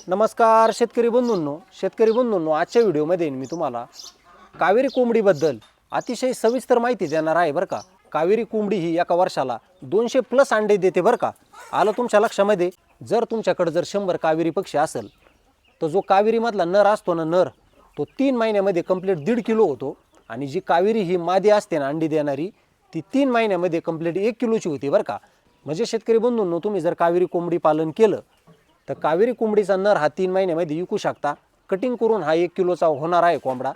नमस्कार शेतकरी बंधूंनो, आजच्या व्हिडिओमध्ये मी तुम्हाला कावेरी कोंबडीबद्दल अतिशय सविस्तर माहिती देणार आहे बरं का। कावेरी कोंबडी ही एका वर्षाला 200+ अंडे देते बरं का। आलं तुमच्या लक्षामध्ये, जर तुमच्याकडे 100 कावेरी पक्षी असेल तर जो कावेरी मधला नर असतो ना, नर तो 3 महिन्यामध्ये कंप्लीट 1.5 किलो होतो आणि जी कावेरी ही मादी असते ना अंडी देणारी, ती 3 महिन्यामध्ये कंप्लीट 1 किलोची होती बरं का। म्हणजे शेतकरी बंधूंनो, तुम्ही जर कावेरी कोंबडी पालन केलं तर कावेरी कोंबडीचा नर हा 3 महिन्यामध्ये विकू शकता। कटिंग करून हा 1 किलोचा होणार आहे कोंबडा,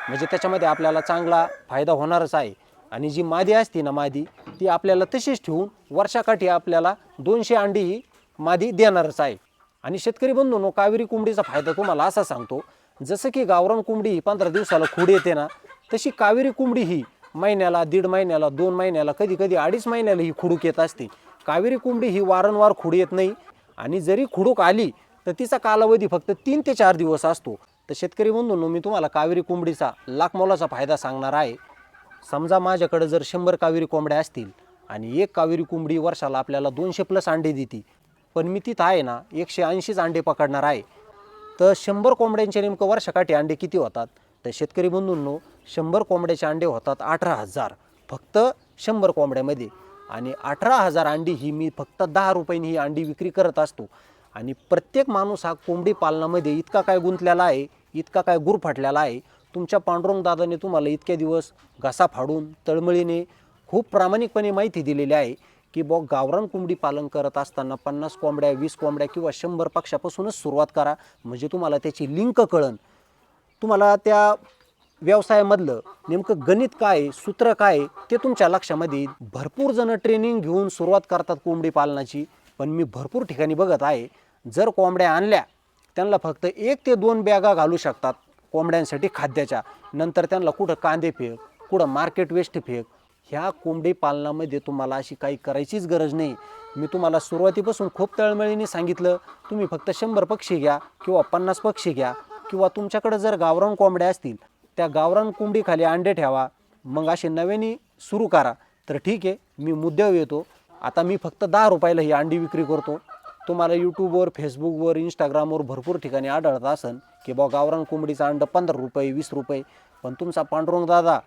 म्हणजे त्याच्यामध्ये आपल्याला चांगला फायदा होणारच आहे। आणि जी मादी असते ना, मादी ती आपल्याला तशीच ठेवून वर्षाकाठी आपल्याला 200 अंडी ही मादी देणारच आहे। आणि शेतकरी बंधूंनो, कावेरी कोंबडीचा फायदा तुम्हाला असा सांगतो, जसं की गावरान कोंबडी ही 15 दिवसाला खुड येते ना, तशी कावेरी कोंबडी ही महिन्याला, 1.5 महिन्याला, 2 महिन्याला, कधी कधी 2.5 महिन्याला ही खुडूक येत असते। कावेरी कोंबडी ही वारंवार खुड येत नाही आणि जरी खुडूक आली तर तिचा कालावधी फक्त 3 ते 4 दिवस असतो। तर शेतकरी बंधूंनो, मी तुम्हाला कावेरी कोंबडीचा लाखमोलाचा फायदा सांगणार आहे। समजा माझ्याकडे जर 100 कावेरी कोंबड्या असतील आणि एक कावेरी कोंबडी वर्षाला आपल्याला 200+ अंडे देते, पण मी तिथं आहे ना 180 अंडे पकडणार आहे। तर 100 कोंबड्यांचे नेमकं वर्षाकाठी अंडे किती होतात? तर शेतकरी बंधूंनो, 100 कोंबड्याचे अंडे होतात 18,000 फक्त 100 कोंबड्यामध्ये। आणि 18,000 अंडी ही मी फक्त 10 रुपयांनी ही अंडी विक्री करत असतो। आणि प्रत्येक माणूस हा कोंबडी पालनामध्ये इतका काय गुंतलेला आहे, इतका काय गुरफटलेला आहे। तुमच्या पांडुरंग दादाने तुम्हाला इतके दिवस घसा फाडून तळमळीने खूप प्रामाणिकपणे माहिती दिलेली आहे की गावरान कोंबडी पालन करत असताना 50 कोंबड्या, 20 कोंबड्या किंवा 100 पक्षापासूनच सुरुवात करा, म्हणजे तुम्हाला त्याची लिंक कळन, तुम्हाला त्या व्यवसायामधलं नेमकं गणित काय, सूत्र काय ते तुमच्या लक्षामध्ये येईल। भरपूर जण ट्रेनिंग घेऊन सुरुवात करतात कोंबडी पालनाची, पण मी भरपूर ठिकाणी बघत आहे, जर कोंबड्या आणल्या त्यांना फक्त 1 ते 2 बॅगा घालू शकतात कोंबड्यांसाठी खाद्याच्या, नंतर त्यांना कुठं कांदे फेक, कुठं मार्केट वेस्ट फेक। ह्या कोंबडी पालनामध्ये तुम्हाला अशी काही करायचीच गरज नाही। मी तुम्हाला सुरुवातीपासून खूप तळमळीने सांगितलं, तुम्ही फक्त 100 पक्षी घ्या किंवा 50 पक्षी घ्या, किंवा तुमच्याकडे जर गावरान कोंबड्या असतील त्या गावरान कोंबडीखाली अंडे ठेवा, मग असे नव्याने सुरू करा। तर ठीक आहे, मी मुद्द्यावर येतो। आता मी फक्त 10 रुपयाला ही अंडी विक्री करतो। तुम्हाला यूट्यूबवर, फेसबुकवर, इंस्टाग्रामवर भरपूर ठिकाणी आढळत असेल की गावरान कोंबडीचं अंड 15 रुपये, 20 रुपये, पण तुमचा पांडुरंग दादा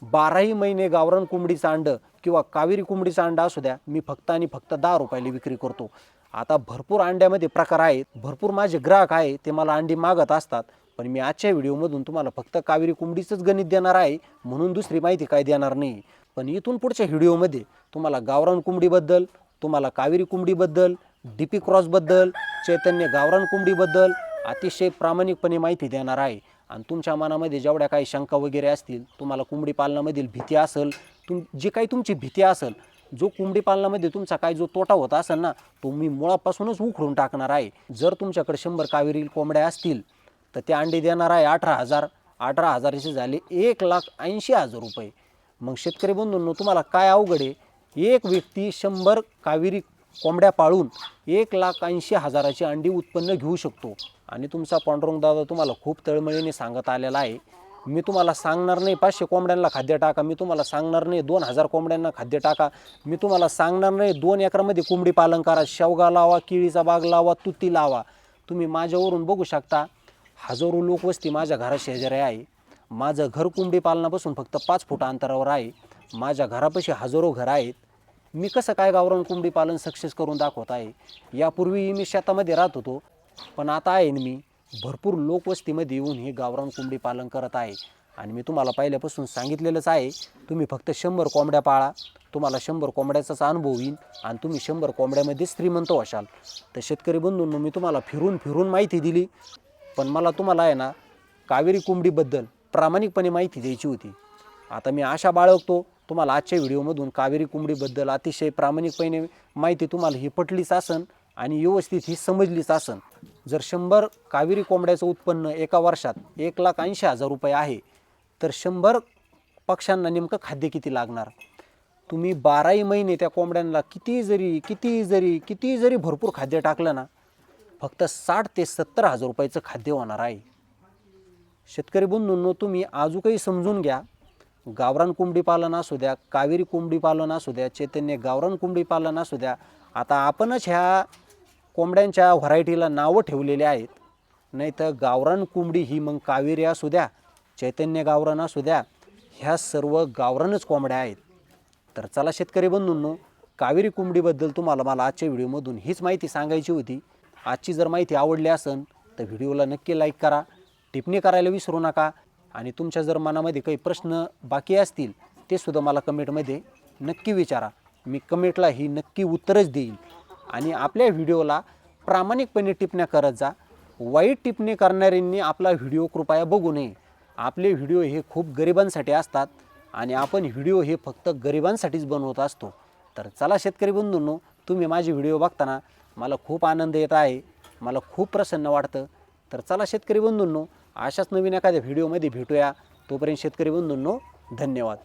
12ही महिने गावरान कोंबडीचं अंड किंवा कावेरी कोंबडीचं अंड असू द्या, मी फक्त आणि फक्त 10 रुपयाला विक्री करतो। आता भरपूर अंड्यामध्ये प्रकार आहेत, भरपूर माझे ग्राहक आहे ते मला अंडी मागत असतात, पण मी आजच्या व्हिडिओमधून तुम्हाला फक्त कावेरी कोंबडीचंच गणित देणार आहे, म्हणून दुसरी माहिती काय देणार नाही। पण इथून पुढच्या व्हिडिओमध्ये तुम्हाला गावरान कोंबडीबद्दल, तुम्हाला कावेरी कोंबडीबद्दल, डीपी क्रॉसबद्दल, चैतन्य गावरान कोंबडीबद्दल अतिशय प्रामाणिकपणे माहिती देणार आहे। आणि तुमच्या मनामध्ये जेवढ्या काही शंका वगैरे असतील, तुम्हाला कोंबडी पालनामधील भीती असेल, जी काही तुमची भीती असेल, जो कोंबडी पालनामध्ये तुमचा काय जो तोटा होत असेल ना, तो मी मुळापासूनच उखडून टाकणार आहे। जर तुमच्याकडे 100 कावेरी कोंबड्या असतील तर ते अंडे देणार आहे 18,000, 18,000चे झाले 1,80,000 रुपये। मग शेतकरी बंधूंनो, तुम्हाला काय अवघड आहे? एक व्यक्ती 100 कावेरी कोंबड्या पाळून 1,80,000ची अंडी उत्पन्न घेऊ शकतो। आणि तुमचा पांडुरंग दादा तुम्हाला खूप तळमळीने सांगत आलेला आहे। मी तुम्हाला सांगणार नाही 500 कोंबड्यांना खाद्य टाका, मी तुम्हाला सांगणार नाही 2,000 कोंबड्यांना खाद्य टाका, मी तुम्हाला सांगणार नाही 2 एकरामध्ये कोंबडी पालन करा, शेवगा लावा, केळीचा बाग लावा, तुती लावा। तुम्ही माझ्यावरून बघू शकता, हजारो लोकवस्ती माझ्या घराशेजारी आहे। माझं घर कोंबडी पालनापासून फक्त 5 फूट अंतरावर आहे। माझ्या घरापाशी हजारो घर आहेत। मी कसं काय गावरान कोंबडी पालन सक्सेस करून दाखवत आहे? यापूर्वी मी शेतामध्ये राहत होतो, पण आता आहे मी भरपूर लोकवस्तीमध्ये येऊन हे गावरान कोंबडी पालन करत आहे। आणि मी तुम्हाला पहिल्यापासून सांगितलेलंच आहे, तुम्ही फक्त 100 कोंबड्या पाळा, तुम्हाला 100 कोंबड्याचाच अनुभव येईल आणि तुम्ही 100 कोंबड्यामध्ये श्रीमंत व्हाल। तर शेतकरी बंधूंनो, मी तुम्हाला फिरून फिरून माहिती दिली, पण मला तुम्हाला आहे ना कावेरी कोंबडीबद्दल प्रामाणिकपणे माहिती द्यायची होती। आता मी आशा बाळगतो तुम्हाला आजच्या व्हिडिओमधून कावेरी कोंबडीबद्दल अतिशय प्रामाणिकपणे माहिती तुम्हाला ही पटलीच असन आणि व्यवस्थित ही समजलीच असन। जर 100 कावेरी कोंबड्याचं उत्पन्न एका वर्षात 1,80,000 रुपये आहे, तर 100 पक्ष्यांना नेमकं खाद्य किती लागणार? तुम्ही 12ही महिने त्या कोंबड्यांना किती जरी भरपूर खाद्य टाकलं ना, फक्त 60 ते 70,000 रुपयाचं खाद्य होणार आहे। शेतकरी बंधूंनो, तुम्ही अजूनही समजून घ्या, गावरान कोंबडी पालन असू द्या, कावेरी कोंबडी पालन असू द्या, चैतन्य गावरान कोंबडी पालन असू द्या, आता आपणच ह्या कोंबड्यांच्या व्हरायटीला नावं ठेवलेले आहेत, नाही तर गावरान कोंबडी ही मग कावेरी असू द्या, चैतन्य गावरान असू द्या, ह्या सर्व गावरानच कोंबड्या आहेत. तर चला शेतकरी बंधूंनो, कावेरी कोंबडीबद्दल तुम्हाला मला आजच्या व्हिडिओमधून हीच माहिती सांगायची होती. आजची जर माहिती आवडली असेल तर व्हिडिओला नक्की लाईक करा, टिप्पणी करायला विसरू नका आणि तुमच्या जर मनामध्ये काही प्रश्न बाकी असतील ते सुद्धा मला कमेंटमध्ये नक्की विचारा. मी कमेंटला ही नक्की उत्तरच देईन. आणि आपल्या व्हिडिओला प्रामाणिकपणे टिप्पण्या करत जा. वाईट टिप्पणी करणाऱ्यांनी आपला व्हिडिओ कृपया बघू नये. आपले व्हिडिओ हे खूप गरिबांसाठी असतात आणि आपण व्हिडिओ हे फक्त गरिबांसाठीच बनवत असतो. तर चला शेतकरी बंधूंनो, तुम्ही माझे व्हिडिओ बघताना मला खूप आनंद येत आहे, मला खूप प्रसन्न वाटतं. तर चला शेतकरी बंधूंनो, अशाच नवीन एखाद्या व्हिडिओमध्ये भेटूया. तोपर्यंत शेतकरी बंधूंनो, धन्यवाद.